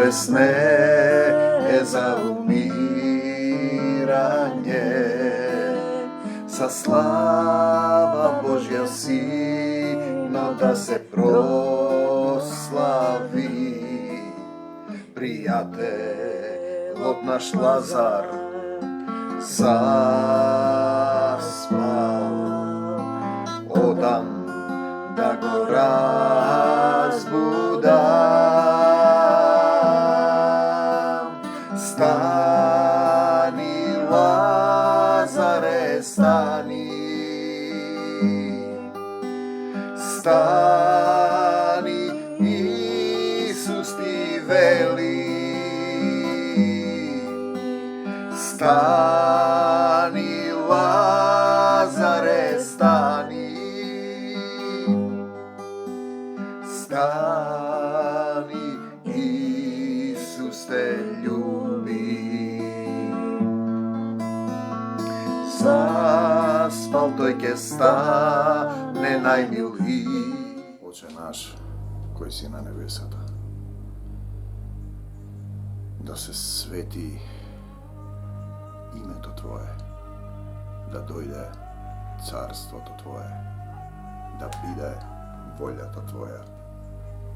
bolesne za umiranje. Sa slava Božja sino da se proslavi. Prijatelj od naš Lazar zaspal, odam da go razbudam. Stani Lazare, stani, stani, Isus ti veli. Stani Lazare, stani, stani, Isus te ljubi. Zaspal dojke stane najmiliji. Oče naš, koji si na nebesata, da se sveti ime to Tvoje, da dojde carstvo to Tvoje, da bide volja to Tvoja,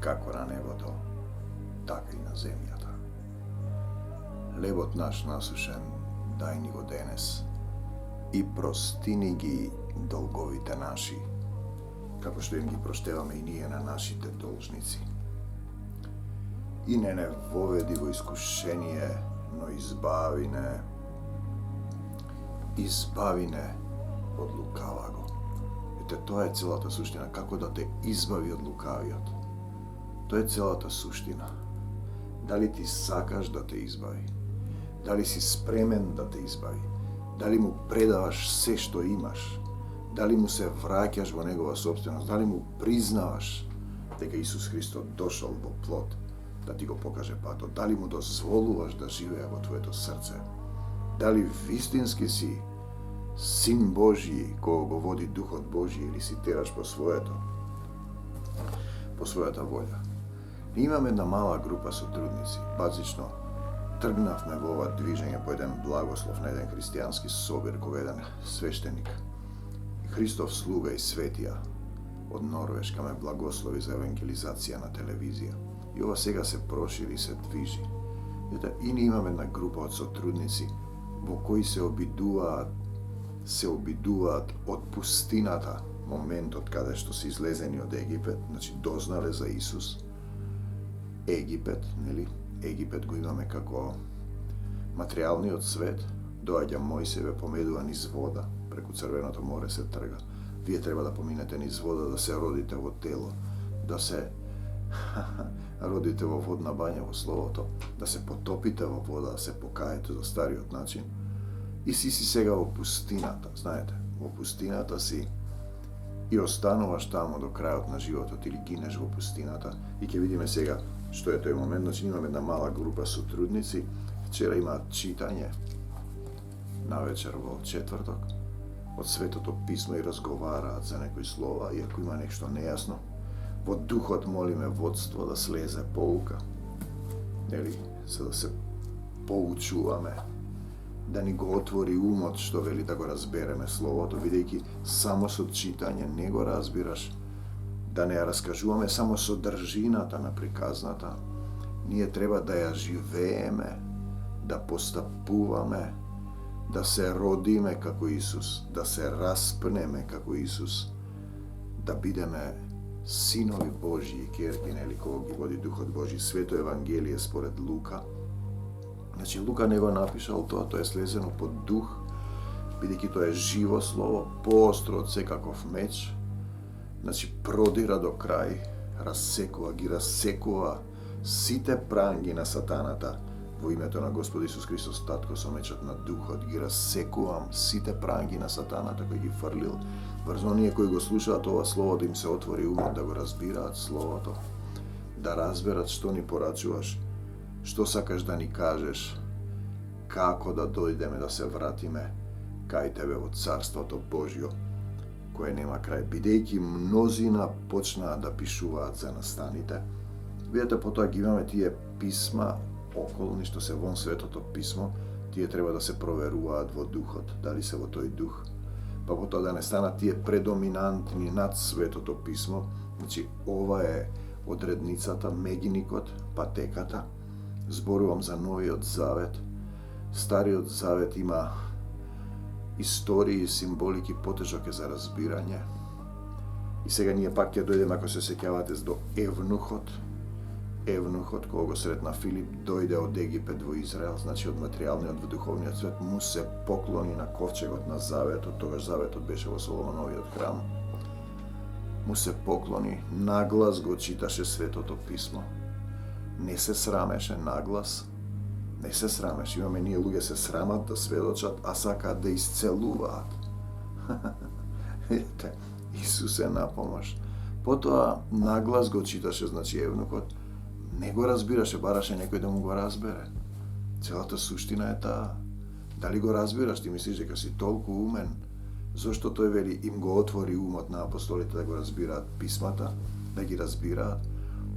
kako na nebo to, tako i na zemlja ta. Lebot naš nasušen, daj ni go denes, i prostini gi dolgovite naši, kako što im gi proštevame i nije na našite dolžnici. I ne vovedi go iskušenije, no izbavine od lukavago. Ete, to je cijela ta suština, kako da te izbavi od lukavijot. To je cijela ta suština. Da li ti sakaš da te izbavi? Da li si spremen da te izbavi? Da li mu predavaš sve što imaš? Da li mu se vraćaš vo njegova sopstvenost? Da li mu priznavaš da je Isus Hristo došao vo plot da ti go pokaže pato? Da li mu dozvoluvaš da žive vo tvoje to srce? Da li istinski si Sin Božji koga go vodi Duh od Božji ili si teraš po svoja ta volja? Imam jedna mala grupa sotrudnici, bazično trgnavme v ova dviženja po jedan blagoslov na jedan hristijanski sobir koga jedan sveštenik. Hristov sluga i svetija od Norveška me blagoslovi za evangelizacija na televizija. I ova сега se proširi, se dviži. I imam jedna grupa od sotrudnici vo koji se obiduvat od pustinata, moment od kada što si izlezeni od Egipet, znači doznale za Isus. Egipet, neli? Egipet go imame kako materijalni od svet, dođa Mojsijeve pomeduvan iz voda, preko Crveното more se trga. Vi treba da pominete niz voda, da se rodite vo telo, da se rodite vo vodna banja, vo slovo to, da se potopite vo voda, da se pokajete za stari od način. I si сега vo pustinata, znajete, vo pustinata si i ostanuvaš tamo do kraja na života ili gineš vo pustinata. I ke vidime сега što je to moment, znači imam jedna mala grupa sotrudnici, včera ima čitanje na večer vo četvrtok od Svetото pismo i razgovara za nekoj slova, i ako ima nešto nejasno, vo duhot molime vodstvo da sleze pouka, ili da se poučuvame, da ni go otvori umot što veli da go razbereme slovото, videjki samo со čitanje ne go razbiraš, da ne razkažuvame samo sodržinata na prikaznata, nije treba da ja živeme, da postapuvame, da se rodime kako Isus, da se raspneme kako Isus, da bideme sinovi Božji, kerkine ili koga gi vodi Duh od Božji. Sveto evangelije spored Luka. Znači, Luka nego napišal to je slezeno pod duh, vidiki to je živo slovo, poostro odsekakov meč, znači prodira do kraj, razsekува site prangi na sataната, во името на Господ Исус Христос, татко со мечот на духот, ги разсекувам сите пранги на сатаната кој ги фрлил врз оние кои го слушаат ова слово, да им се отвори умот, да го разбираат словото, да разберат што ни порачуваш, што сакаш да ни кажеш, како да дојдеме да се вратиме кај тебе во Царството Божјо, кое нема крај. Бидејќи мнозина почнаа да пишуваат за настаните, Видите, потоа ги имаме тие писма околни што се вон Светото писмо, тие треба да се проверуваат во духот, дали се во тој дух. Па потоа да не станат тие предоминантни над Светото писмо, значи ова е одредницата, мегиникот, патеката. Зборувам за Новиот Завет. Стариот Завет има истории, символики, потежок е за разбирање. И сега ние пак ќе дојдеме, ако се сеќавате, до Евнухот. Евнухот, кога го сретна Филип, дојде од Египет во Израел, значи од материјалниот во духовниот свет, му се поклони на ковчегот на Заветот, тогаш Заветот беше во Соломоновиот храм. Му се поклони, наглас го читаше Светото писмо. Не се срамеше, наглас. Не се срамеше. Имаме ние луѓе се срамат да сведочат, а сакаат да исцелуваат. Видите, Исус е на помош. Потоа наглас го читаше, значи Евнухот, не го разбираше, бараше некој да му го разбере. Целата суштина е таа. Дали го разбираш, ти мислиш дека си толку умен? Зошто тој вели им го отвори умот на апостолите да го разбираат писмата, да ги разбираат?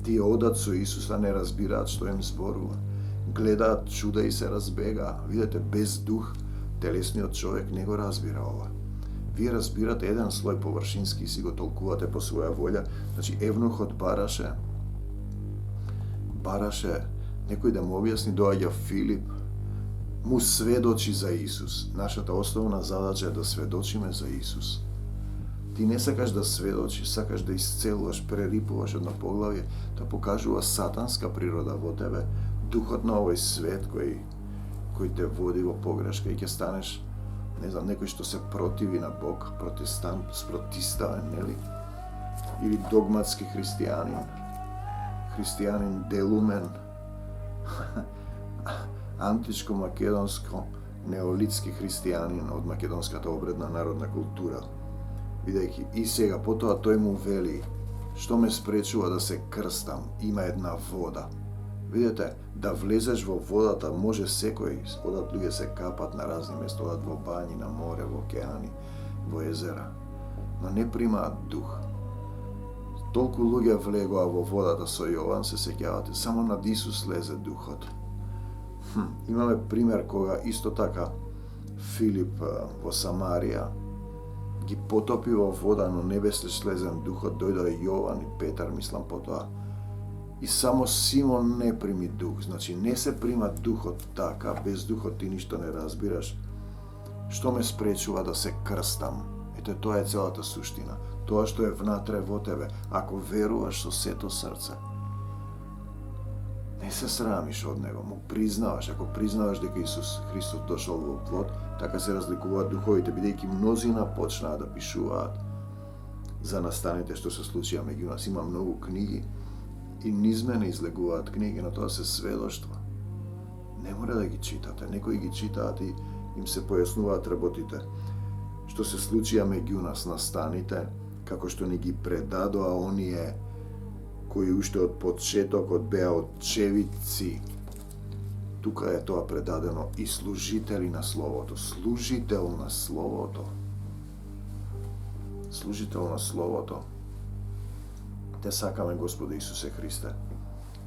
Тие одат со Исуса, не разбираат што им зборува. Гледаат чуда и се разбегаа. Видете, без дух, телесниот човек не го разбира ова. Вие разбирате еден слој површински и си го толкувате по своја волја. Значи, Евнухот бараше некој да му објасни, доаѓа Филип, му сведочи за Исус. Нашата основна задача е да сведочиме за Исус. Ти не сакаш да сведочиш, сакаш да исцелуваш, прерипуваш едно поглавје, тоа покажува сатанска природа во тебе, духот на овој свет кој те води во погрешка и ќе станеш, не знам, некој што се противи на Бог, протестант, спротиставен, нели? Или догматски христијанин делумен, античко-македонско неолитски христијанин од македонската обредна народна култура. Видејќи и сега потоа тој му вели, што ме спречува да се крстам, има една вода. Видете, да влезеш во водата може секој, одат луѓе се капат на разни места, одат во бањи, на море, во океани, во езера, но не примаат дух. Толку луѓе влегоа во водата со Јован, се сеќавате, само над Исус лезе духот. Имаме пример кога исто така Филип во Самарија ги потопи во вода, но не беше слезен духот, дојдоа Јован и Петар, мислам потоа. И само Симон не прими дух, значи не се прима духот така, без духот ти ништо не разбираш. Што ме спречува да се крстам? Ете, тоа е целата суштина. Тоа што е внатре во тебе, ако веруваш со сето срце. Не се срамиш од него, му признаваш. Ако признаваш дека Исус Христос дошол во плот, така се разликуваат духовите, бидејќи мнозина почнаа да пишуваат за настаните што се случија меѓу нас. Има многу книги и низ мене излегуваат книги, но тоа се сведоштва. Не мора да ги читате, некои ги читаат и им се појаснуваат работите што се случија меѓу нас настаните, како што ни ги предадоа оние кои уште од почетокот беа очевидци. Тука е тоа предадено и служители на Словото, служител на Словото. Служител на Словото. Те сакаме Господа Исусе Христе.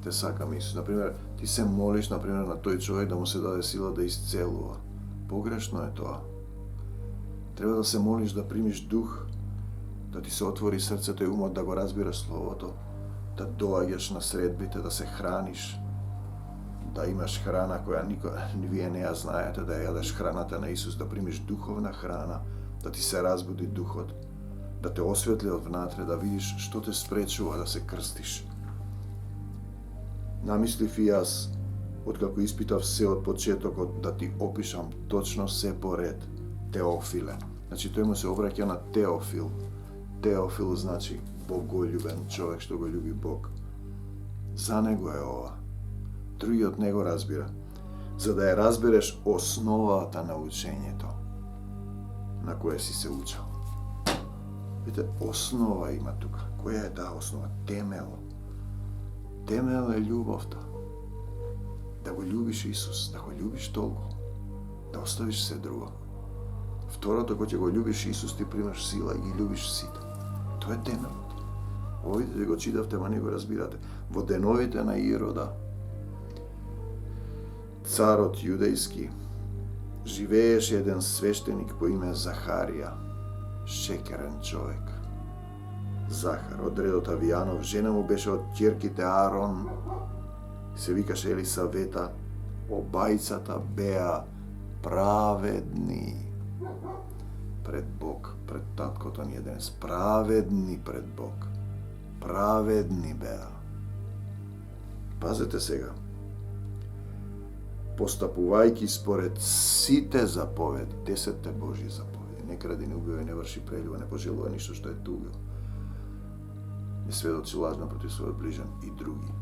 Те сакаме Исус. Например, ти се молиш, например, на тој човек да му се даде сила да исцелува. Погрешно е тоа. Треба да се молиш да примиш дух, да ти се отвори срцето и умот да го разбираш Словото, да доаѓаш на средбите, да се храниш, да имаш храна која вие не ја знаете, да јадеш храната на Исус, да примиш духовна храна, да ти се разбуди духот, да те осветли од внатре, да видиш што те спречува да се крстиш. Намислив и јас, откако испитав се од почетокот, да ти опишам точно се по ред. Теофиле. Значи тој му се обраќа на Теофил. Теофил значи боголюбен човек што го љуби Бог. За него е ова. Другиот не го разбира. За да ја разбереш основата на учењето на кое си се учел. Видите, основа има тука. Која е таа основа? Темел. Темел е љубовта. Да го љубиш Исус, да го љубиш толку, да оставиш се друго. Второто, кога ќе го љубиш Исус, ти примаш сила и ги љубиш сите. Тоа е темелот. Овие го читавте, ма не го разбирате. Во деновите на Ирода, царот јудејски, живееше еден свештеник по име Захарија, шекерен човек. Захар, од редот Авијанов, жена му беше од ќерките Аарон, се викаше Елисавета, обајцата беа праведни пред Бог, пред таткото ни денес, праведни пред Бог, праведни беа. Пазете сега, постапувајќи според сите заповеди, 10 Божји заповеди, не кради, не убивај, не врши прелюба, не пожелувај ништо што е туго, не сведочи лажно против својот ближен и други.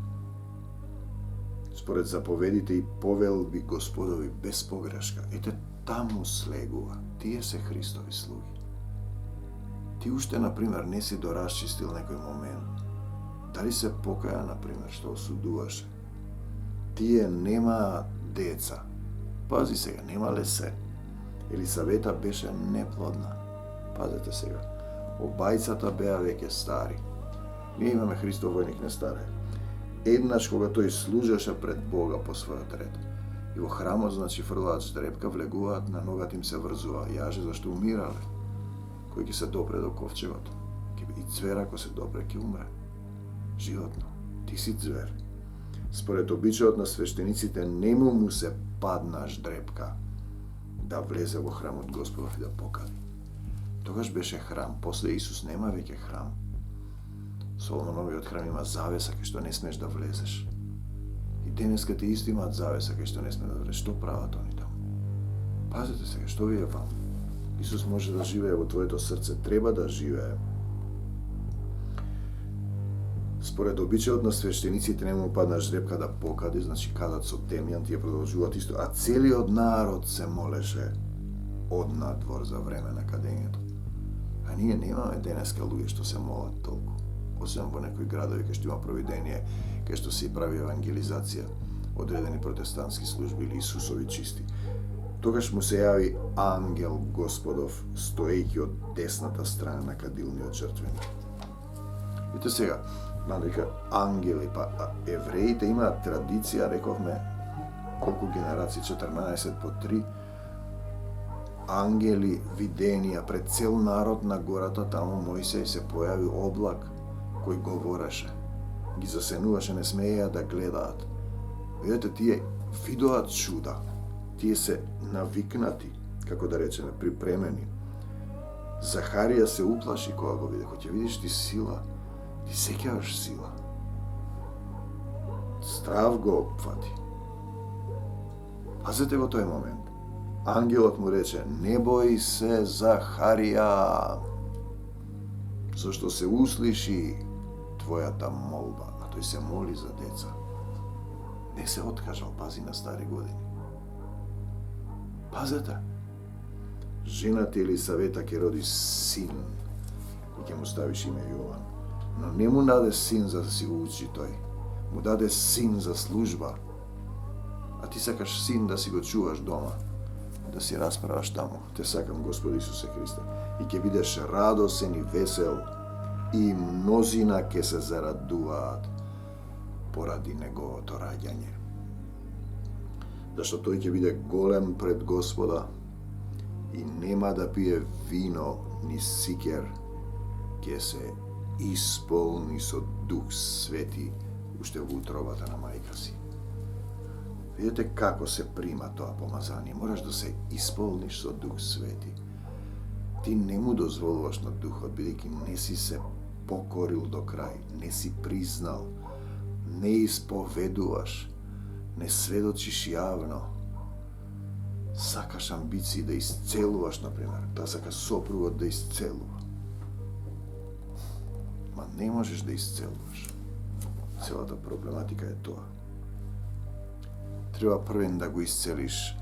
Според заповедите и повелби Господови без погрешка. Ете, таму слегува. Тие се Христови слуги. Ти уште, например, не си дорасчистил некој момент. Дали се покаја, например, што осудуваше? Тие нема деца. Пази сега, нема лесе. Елисавета беше неплодна. Пазете сега. Обајцата беа веќе стари. Ние имаме Христов војник не старе. Еднаш кога тој служеше пред Бога по својот ред. И во храмот, значи, фрлаат ждрепка, влегуваат, на ногата им се врзува јаже, зашто умирале. Кој ќе се допре до ковчегот. И цвер, ако се допре, ќе умре. Животно. Ти си цвер. Според обичајот на свештениците, нему му се падна ждрепка да влезе во храмот Господов и да покади. Тогаш беше храм. После Исус нема веќе храм. Соломоновиот храм има завеса кај што не смеш да влезеш. И денеска те исти имаат завеса кај што не смеш да влезеш. Што прават они таму? Пазете сега, што ви е вам? Исус може да живее во твоето срце, треба да живее. Според обичајот на свештениците не му падна жребка да покади, значи кадат со темјан, тие продолжуваат исто, а целиот народ се молеше од надвор за време на кадењето. А ние немаме денеска луѓе што се молат толку. Освен во некои градови кај што има провидение, кај што се прави евангелизација, одредени протестантски служби или Исусови чисти. Тогаш му се јави ангел Господов, стоејќи од десната страна на кадилниот жртвеник. Видите сега, дека ангели, па евреите имаат традиција, рековме, колку генерации, 14 по 3, ангели, виденија пред цел народ на гората, таму Мојсеј се појави облак кој говореше. Ги засенуваше, не смееја да гледаат. Видете, тие видоат чуда. Тие се навикнати, како да речеме, припремени. Захарија се уплаши кога го виде. Ќе видиш ти сила, ти сеќаваш сила. Страв го опфати. Пазете во тој момент. Ангелот му рече, не бој се, Захарија, зашто се услиши твојата молба, а тој се моли за деца. Не се откажал, пази на стари години. Пазете. Жената Елисавета ќе роди син и ќе му ставиш име Јован. Но не му даде син за да си го учи тој. Му даде син за служба. А ти сакаш син да си го чуваш дома, да си расправаш таму. Те сакам, Господи Исусе Христе. И ќе бидеш радосен и весел, и мнозина ќе се зарадуваат поради неговото раѓање. Зашто тој ќе биде голем пред Господа и нема да пие вино ни сикер, ќе се исполни со Дух Свети уште во утробата на мајка си. Видете како се прима тоа помазание. Мораш да се исполниш со Дух Свети. Ти не му дозволуваш на Духот, бидејќи не си се покорил до крај, не си признал, не исповедуваш, не сведочиш јавно. Сакаш амбиции да исцелуваш, например, да сака сопругот да исцелува. Ма не можеш да исцелуваш. Целата проблематика е тоа. Треба првен да го исцелиш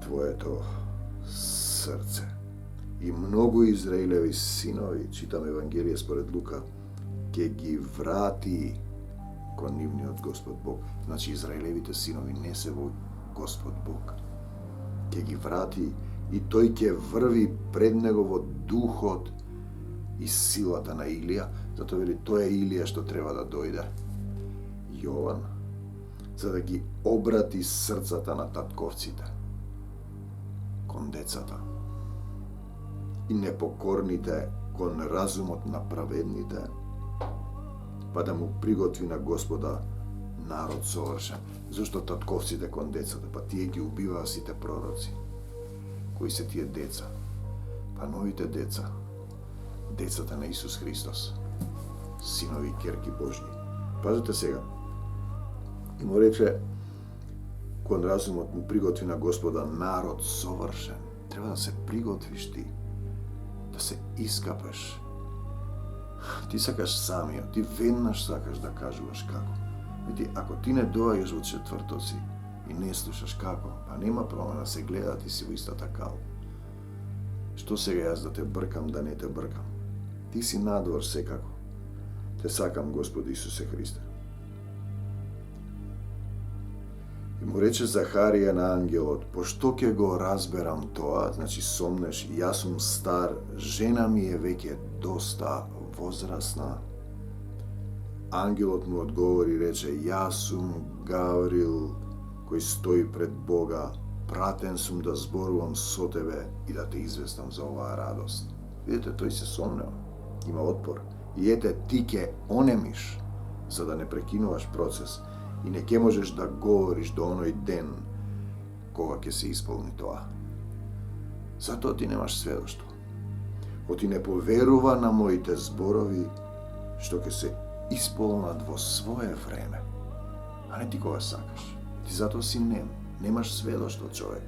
твоето срце. И многу Израилеви синови, читам Евангелие според Лука, ќе ги врати кон нивниот Господ Бог. Значи, Израилевите синови не се во Господ Бог. Ќе ги врати и тој ќе врви пред него во духот и силата на Илија, затоа вели тоа е Илија што треба да дојде. Јован, за да ги обрати срцата на татковците кон децата и непокорните кон разумот на праведните, па да му приготви на Господа народ совршен. Зошто татковците кон децата? Па тие ги убиваа сите пророци. Кои се тие деца? Па новите деца. Децата на Исус Христос. Синови и керки Божји. Пазете сега. И му рече, кон разумот му приготви на Господа народ совршен. Треба да се приготвиш ти. Да се искапеш. Ти сакаш самиот, ти веднаш сакаш да кажуваш како. Види, ако ти не доаѓаш во четвртоци и не слушаш како, па нема промена, се гледа ти си во истата кал. Што сега јас да те бркам, да не те бркам? Ти си надвор секако. Те сакам, Господи Исусе Христе. И му рече Захарија на ангелот, пошто ќе го разберам тоа, значи сомнеш, јас сум стар, жена ми е веќе доста возрасна. Ангелот му одговори и рече, јас сум Гаврил, кој стои пред Бога, пратен сум да зборувам со тебе и да те известам за оваа радост. Видите, тој се сомнева, има отпор. И ете, ти ќе онемиш, за да не прекинуваш процес и не ќе можеш да говориш до оној ден кога ќе се исполни тоа. Затоа ти немаш сведоштво. Оти не поверува на моите зборови, што ќе се исполнат во свое време, а не ти кога сакаш. Ти затоа си немаш сведоштво, човек.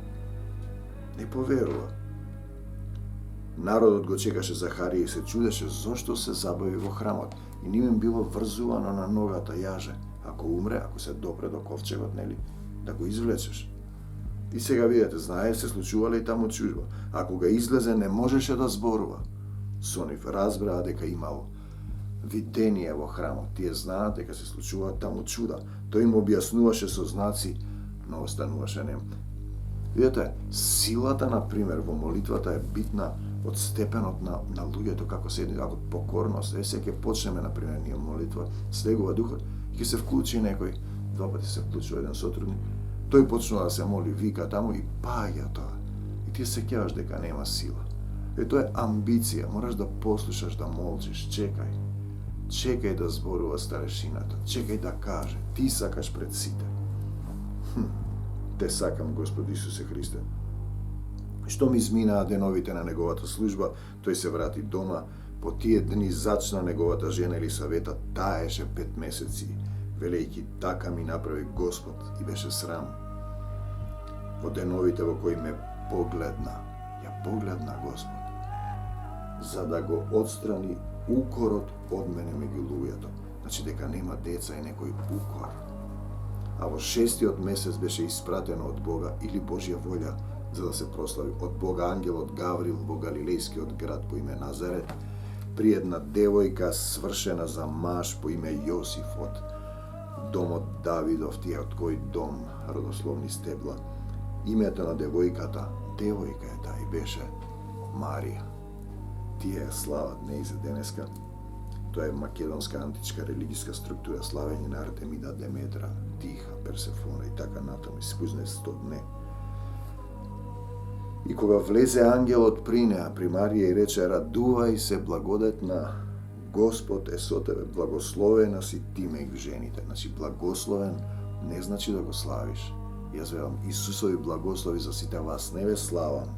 Не поверува. Народот го чекаше Захарија и се чудеше зошто се забави во храмот и ним им било врзувано на ногата јаже. Ако умре, ако се допре до ковчегот, нели, да го извлечеш. И сега видите, знае, се случувале и таму чужба. Ако ga излезе, не можеше да зборува. Со нив разбраа дека имало видение во храмот. Тие знаат дека се случуваат таму чуда. Тој им објаснуваше со знаци, но остануваше нем. Видите, силата, например, во молитвата е битна од степенот на луѓето, како се ако покорност. Сега ќе почнеме, например, ние молитва, слегува духот, ќе се вклучи некој, 2 пати се вклучува еден сотрудник, тој почнува да се моли, вика таму и паѓа тоа. И ти се сеќаваш дека нема сила. Тоа е амбиција, мораш да послушаш, да молчиш, чекај. Чекај да зборува старешината, чекај да каже, ти сакаш пред сите. Те сакам, Господи Исусе Христе. Што ми изминаа деновите на неговата служба, тој се врати дома, по тие дни зачна неговата жена Елисавета, таеше 5 месеци, велејќи така ми направи Господ и беше срам. Во деновите во кои ме погледна, ја погледна Господ, за да го отстрани укорот од мене меѓу луѓето. Значи дека нема деца и некој укор. А во 6-тиот месец беше испратено од Бога или Божја волја, за да се прослави од Бога ангелот Гаврил во галилејскиот град по име Назарет, при една девојка свршена за маж по име Јосиф од домот Давидов, тие од кој дом, родословни стебла. Името на девојката, девојка е таа и беше Марија. Тие ја слават неизе денеска. Тоа е македонска античка религиска структура, славење на Артемида, Деметра, Тиха, Персефона и така натаму, испузнае 100 дне. И кога влезе ангелот при неа, при Марија и рече, радувај се благодетна, Господ е со тебе, благословена си ти меѓу жените. Значи, благословен не значи да го славиш. Јас велам, Исусови благослови за сите вас не ве славам.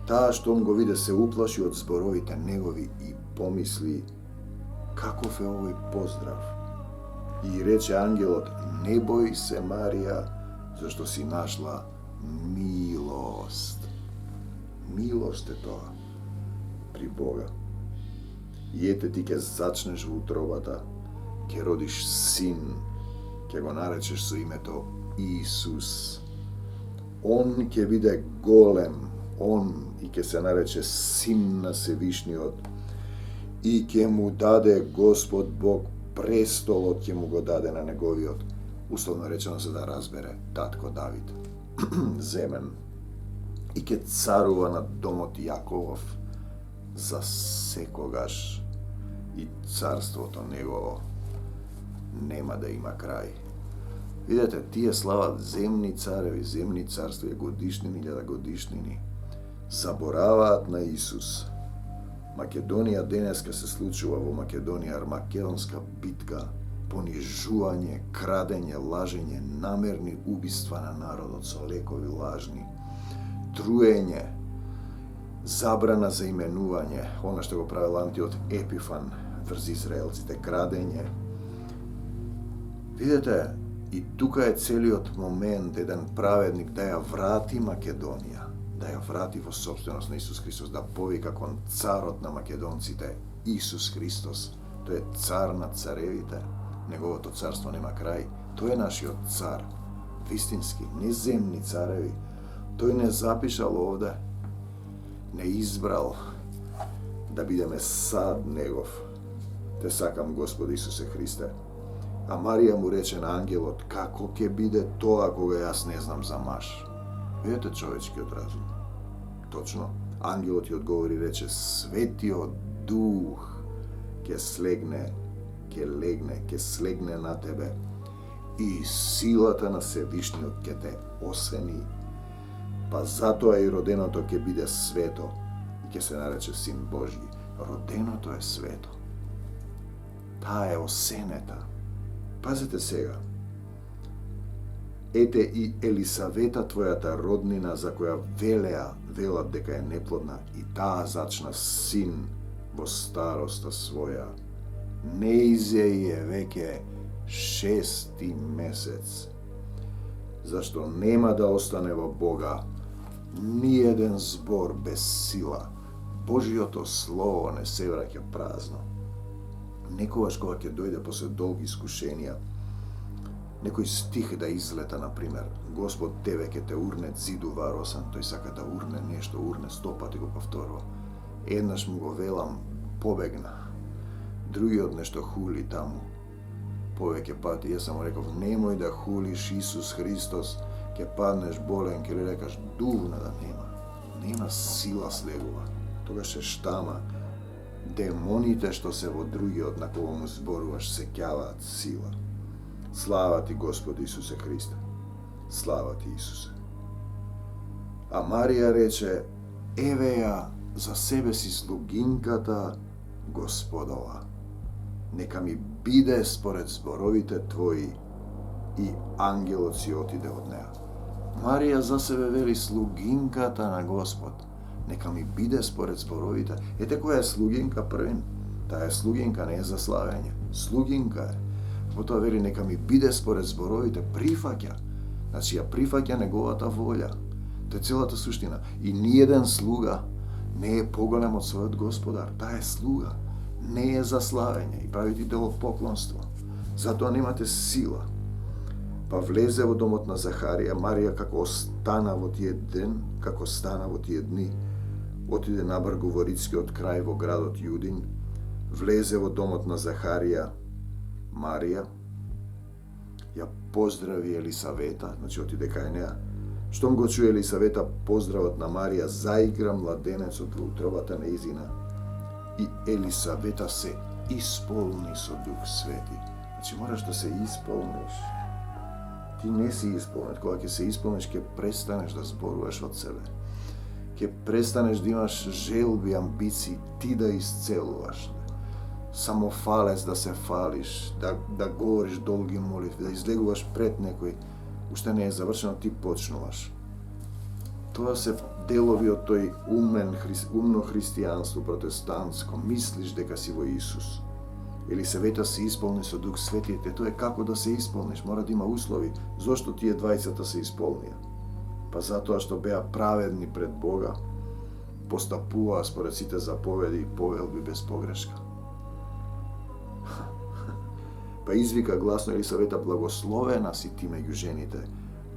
Таа штом го виде се уплаши од зборовите негови и помисли, каков е овој поздрав? И рече ангелот, не бој се, Марија, зашто си нашла милост. Милост е тоа при Бога. И ете ти ќе зачнеш во утробата, ќе родиш син, ќе го наречеш со името Исус. Он ќе биде голем, он и ќе се нарече Син на Севишниот и ќе му даде Господ Бог престолот, ќе му го даде на неговиот, условно речено за да разбере, татко Давид, земен, и ќе царува над домот Јаковов за секогаш и царството негово нема да има крај. Видете, тие слават земни цареви, земни царства, годишнини, 1000 годишнини. Забораваат на Исус. Македонија денеска се случува во Македонија армагедонска битка, понижување, крадење, лажење, намерни убиства на народот со лекови лажни, труење, забрана за именување, она што го правил Антиот Епифан врз израелците, крадење. Видете, и тука е целиот момент еден праведник да ја врати Македонија, да ја врати во собственост на Исус Христос, да повика кон царот на македонците, Исус Христос. Тој е цар на царевите, неговото царство нема крај. Тој е нашиот цар, вистински, не земни цареви. Тој не запишал овде, не избрал да бидеме сад негов. Те сакам, Господи Исусе Христе. А Марија му рече на ангелот, како ќе биде тоа кога јас не знам за маж? Видете човечкиот разум. Точно. Ангелот ја одговори и рече, Светиот Дух ќе слегне на тебе и силата на Севишниот ќе те осени. Па затоа и роденото ќе биде свето и ќе се нарече Син Божји. Роденото е свето. Таа е осенета. Пазете сега. Ете и Елисавета, твојата роднина, за која велат дека е неплодна, и таа зачна син во староста своја. Неизе е веќе 6 месец. Зашто нема да остане во Бога ни еден збор без сила. Божиото Слово не се враќа празно. Некогаш кога ќе дојде после долги искушенија, некој стих да излета, например, Господ тебе ќе те урне зиду варосан, тој сака да урне нешто, урне 100 пати го повторува. Еднаш му го велам, побегна. Другиот нешто хули таму. Повеќе пати, јас само реков, немој да хулиш Исус Христос, ќе паднеш болен, ќе ли рекаш, дувна да нема. Нема сила слегува. Тогаш е штама. Демоните што се во другиот на кого му зборуваш се ќаваат сила. Слава ти, Господи Исусе Христе. Слава ти, Исусе. А Марија рече, еве ја за себе си слугинката Господова. Нека ми биде според зборовите твои, и ангелот си отиде од неа. Марија за себе вели слугинката на Господ. Нека ми биде според зборовите. Ете која е слугинка првин. Таа е слугинка, не е за славење. Слугинка е. Потоа вели нека ми биде според зборовите, прифаќа. Значи ја прифаќа неговата волја. Тоа е целата суштина. И ниеден слуга не е поголем од својот господар. Таа е слуга. Не е за славење и правите поклонство. Затоа немате сила. Па влезе во домот на Захарија, Марија како стана во тие дни, отиде набргу во Рицкиот крај во градот Јудин, влезе во домот на Захарија, Марија, ја поздрави Елисавета, значи отиде кај неа. Штом го чуе Елисавета поздравот на Марија, заигра младенецот во утробата нејзина и Елисавета се исполни со Дух Свети. Значи мораш да се исполниш. Ти не си исполнет. Кога ќе се исполниш, ќе престанеш да зборуваш од себе. Ќе престанеш да имаш желби, амбиции, ти да исцелуваш. Само фалец да се фалиш, да говориш долги молитви, да излегуваш пред некој. Уште не е завршено, ти почнуваш. Тоа се делови од тој умно христијанство, протестантско. Мислиш дека си во Исус. Елисавета се исполни со Дух Свети, тоа е како да се исполниш, мора да има услови. Зошто тие двајцата се исполнија? Па затоа што беа праведни пред Бога, постапуваа според сите заповеди и повелби без погрешка. Па извика гласно Елисавета, благословена си ти меѓу жените,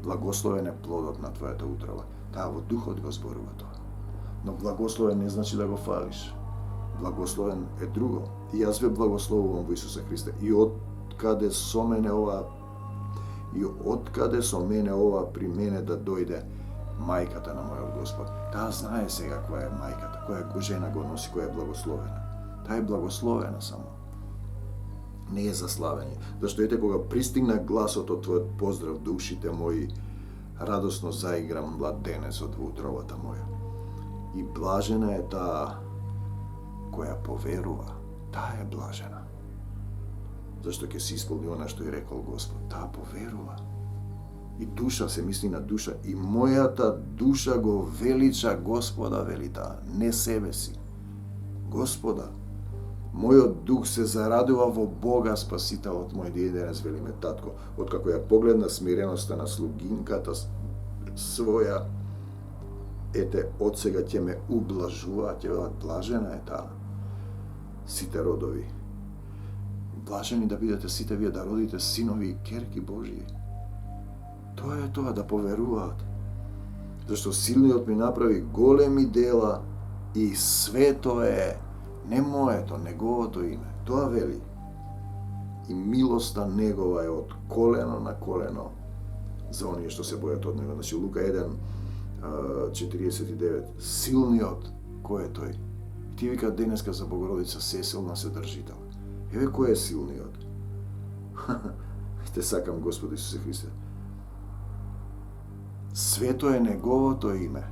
благословен е плодот на твојата утроба. Таа во духот го зборува тоа. Но благословен не значи да го фалиш. Благословен е друго. И јас ве благословувам во Исуса Христа. И откаде со мене ова при мене да дојде мајката на мојот Господ. Таа знае сега која е мајката. Која жена го носи, која е благословена? Таа е благословена само. Не е за славење. Зашто ете кога пристигна гласот од твојот поздрав, душите мои радосно заиграм младенецот во утробата моја. И блажена е таа која поверува. Таа е блажена. Зашто ќе се исполни она што и рекол Господ. Таа поверува. И душа, се мисли на душа, и мојата душа го велича Господа, вели таа, не себе си. Господа, мојот дух се зарадува во Бога, Спасителот мој, денес вели ме татко, откако ја погледна смиреноста на слугинката своја, ете, од сега ќе ме ублажува, ќе велат, блажена е таа. Сите родови. Блажени да бидете сите вие, да родите синови и керки Божии. Тоа е тоа, да поверуваат. Зашто силниот ми направи големи дела и свето е, не моето, неговото име. Тоа вели. И милоста негова е од колено на колено за оние што се бојат од него. Значи Лука 1:49. Силниот, кој е тој? Ти вика денеска за Богородица сесилна се држител. Еве кој е силниот? Те сакам Господ Исусе Христе. Свето е неговото име.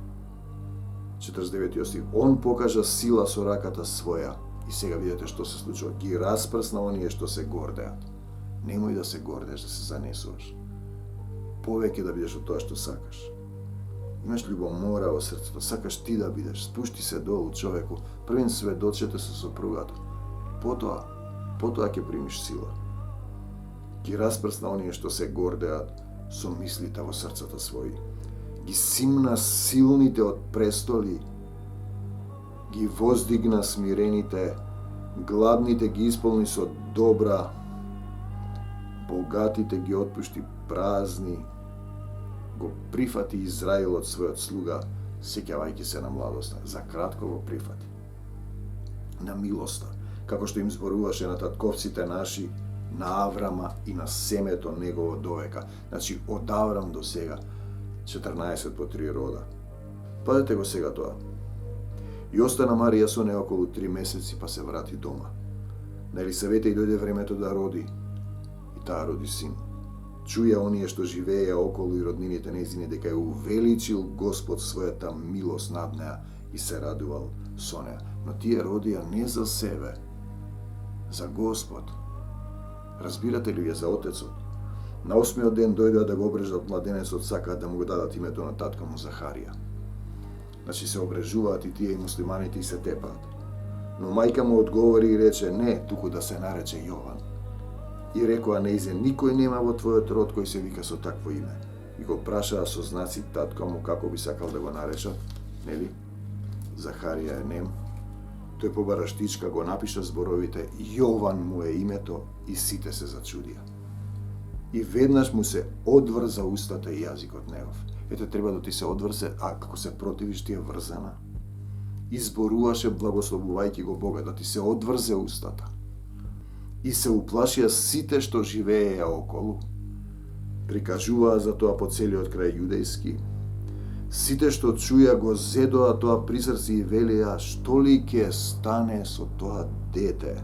49 стих. Он покажа сила со раката своја. И сега видите што се случува. Ги распрсна оние што се гордеат. Немој да се гордеш, да се занесуваш. Повеќе да бидеш од тоа што сакаш. Имаш љубомора во срцето, сакаш ти да бидеш. Спушти се долу човеку. Првин сведочете со сопругата. Потоа ќе примиш сила. Ги распрсна оние што се гордеат со мислите во срцата своји. Ги симна силните од престоли, ги воздигна смирените, гладните ги исполни со добра, богатите ги отпушти празни, го прифати Израилот својот слуга, сеќавајќи се на младоста. За кратко го прифати. На милоста, како што им зборуваше на татковците наши, на Аврама и на семето негово довека. Значи, од Аврам до сега, 14 по 3 рода. Падете го сега тоа. И остана Марија со неа околу 3 месеци, па се врати дома. На Елисавета и дојде времето да роди. И таа роди син. Чуја оние што живееја околу и роднините нејзини дека ја увеличил Господ својата милост над неа и се радувал со неа. Но тие родија не за себе, за Господ. Разбирате ли ја за Отецот? На 8-миот ден дојдоа да го обрежат младенецот, сакаат да му го дадат името на татко му Захарија. Значи се обрежуваат и тие и муслиманите и се тепаат. Но мајка му одговори и рече, не, туку да се нарече Јован. И рекоа нејзе, никој нема во твојот род кој се вика со такво име. И го прашаа со знаци татко му како би сакал да го наречат, нели? Захарија е нем. Тој по бараштичка го напиша зборовите, Јован му е името, и сите се зачудија. И веднаш му се одврза устата и јазикот негов. Ете, треба да ти се одврзе, а како се противиш, ти е врзана. Изборуваше благословувајќи го Бога, да ти се одврзе устата. И се уплашија сите што живееја околу. Прикажуваа за тоа по целиот крај јудејски. Сите што чуја го зедоа тоа при срце и велеа, што ли ќе стане со тоа дете?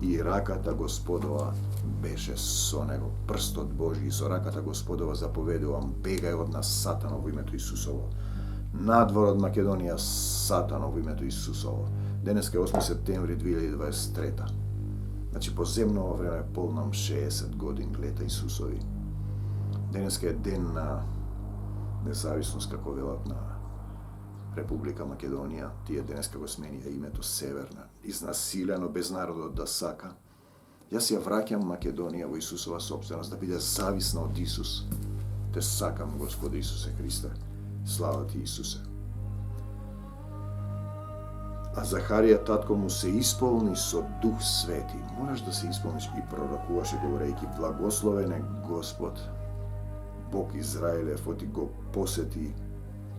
И раката Господова беше со него. Прстот Божи и со раката Господова заповедувам, бегај од нас Сатано во името Исусово. Надвор од Македонија Сатано во името Исусово. Денеска е 8 септември 2023. Значи по земново време полнам 60 години лета Исусови. Денеска е ден на независност, како велат, на Република Македонија. Тие денеска го сменија името Северна. Изнасилено без народот да сака. Јас ја враќам Македонија во Исусова собственост, да биде зависна од Исус. Те сакам, Господи Исусе Христе. Слава ти, Исусе. А Захарија татко му се исполни со Дух Свети. Мораш да се исполниш, и пророкуваше говорејќи, благословен е Господ, Бог Израилев, оти го посети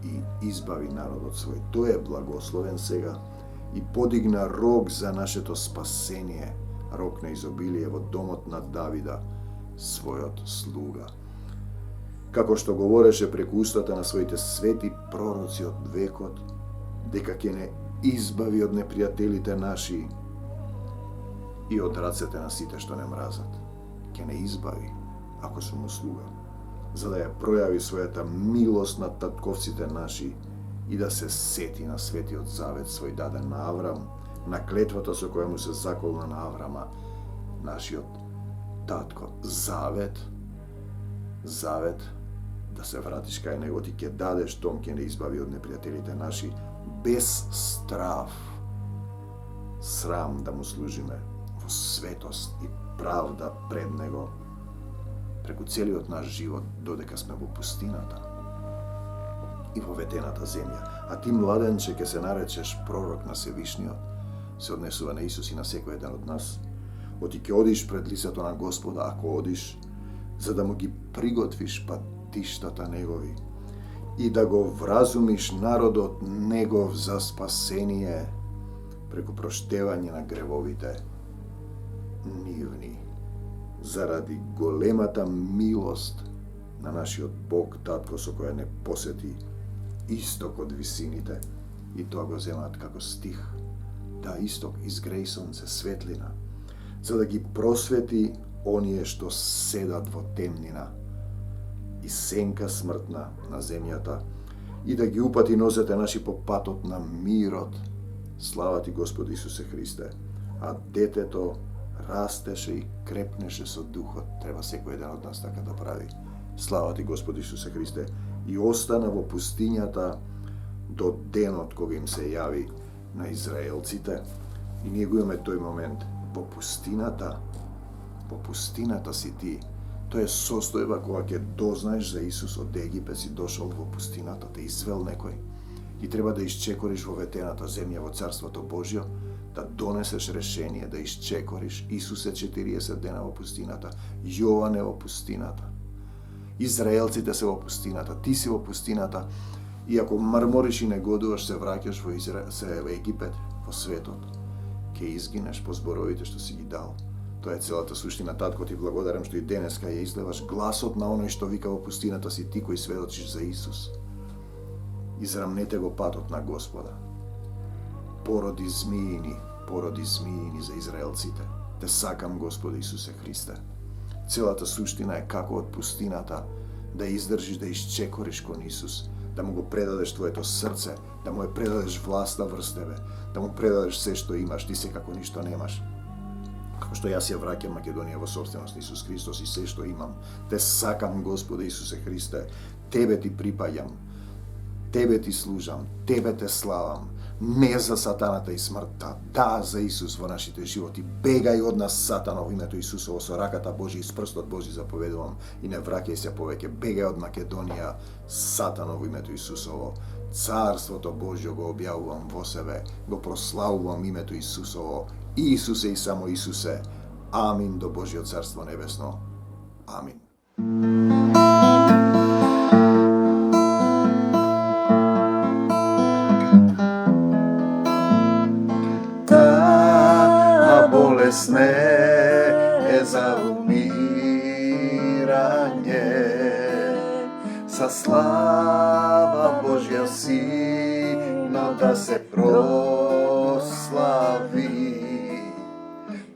и избави народот свој. Тој е благословен сега и подигна рог за нашето спасение, рог на изобилие во домот на Давида, својот слуга. Како што говореше преку устата на своите свети пророци од векот, дека ќе не избави од непријателите наши и од рацете на сите што не мразат. Ќе не избави, ако сум му слуга, за да ја пројави својата милост над татковците наши и да се сети на светиот завет свој даден на Аврам, на клетвата со која му се заколна на Аврама, нашиот татко. Завет, да се вратиш кај него, ти ќе дадеш, том ќе не избави од непријателите наши, без срам да му служиме во светост и правда пред него, преку целиот наш живот, додека сме во пустината и во ветената земја. А ти, младенче, ќе се наречеш пророк на Севишниот, се однесува на Исус и на секој еден од нас. Оти ќе одиш пред лицето на Господа, ако одиш, за да му ги приготвиш патиштата негови и да го вразумиш народот негов за спасение преку проштевање на гревовите нивни, заради големата милост на нашиот Бог Татко, со која не посети исток од висините, и тоа го земат како стих. Да, исток, изгреј сонце, светлина, за да ги просвети оние што седат во темнина и сенка смртна на земјата, и да ги упати нозете наши по патот на мирот. Слава ти, Господи Исусе Христе. А детето растеше и крепнеше со духот. Треба секој еден од нас така да прави. Слава ти, Господи Исусе Христе. И остана во пустињата до денот кога им се јави на израелците. И ние го имаме тој момент. Во пустината си ти. Тоа е состојба кога ќе дознаеш за Исус од Египет, си дошол во пустината, те извел некој. И треба да исчекориш во ветената земја, во Царството Божјо, да донесеш решение, да исчекориш. Исус е 40 дена во пустината, Јован е во пустината, израелците се во пустината, ти си во пустината, и ако мармориш и негодуваш, се враќаш во Египет, во светот, ќе изгинеш по зборовите што си ги дал. Тоа е целата суштина. Татко, ти благодарам што и денеска ја излеваш гласот на оној што вика во пустината си ти, кој сведочиш за Исус. Израмнете го патот на Господа. Породи змиини за израелците. Те сакам, Господи Исусе Христе. Целата суштина е како од пустината да издржиш, да исчекориш кон Исус, да му го предадеш твоето срце, да му ја предадеш власта врз тебе, да му предадеш се што имаш, ти секако ништо немаш. Како што јас ја враќам Македонија во собственост на Исус Христос и се што имам. Те сакам, Господи Исусе Христе. Тебе ти припаѓам. Тебе ти служам. Тебе те славам. Не за сатаната и смртта. Да, за Исус во нашите животи. Бегај од нас, сатано, во името Исусово, со раката Божја и с прстот Божји заповедувам. И не враќај се повеќе. Бегај од Македонија, сатано, во името Исусово. Царството Божјо го објавувам во себе. Го прославувам името Исусово. Исусе и само Исусе. Амин до Божјо Царство Небесно. Амин. Таа болест не е за умирање, са слава Божја сино да се прослави.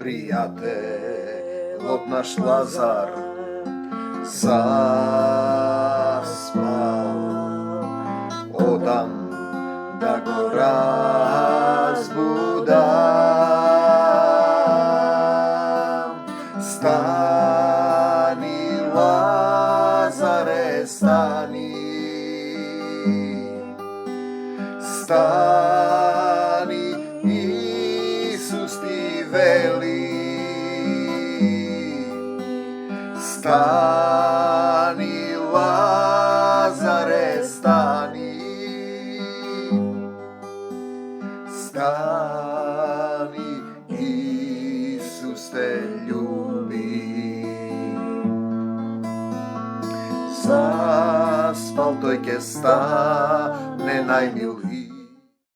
Пријателот наш Лазар заспал, одам да го разбудам. Стани, Лазаре, стани, стани, Исус ти вели. Стани, Лазаре, стани, стани, Исус те љуби. Заспал тој ќе стане најмил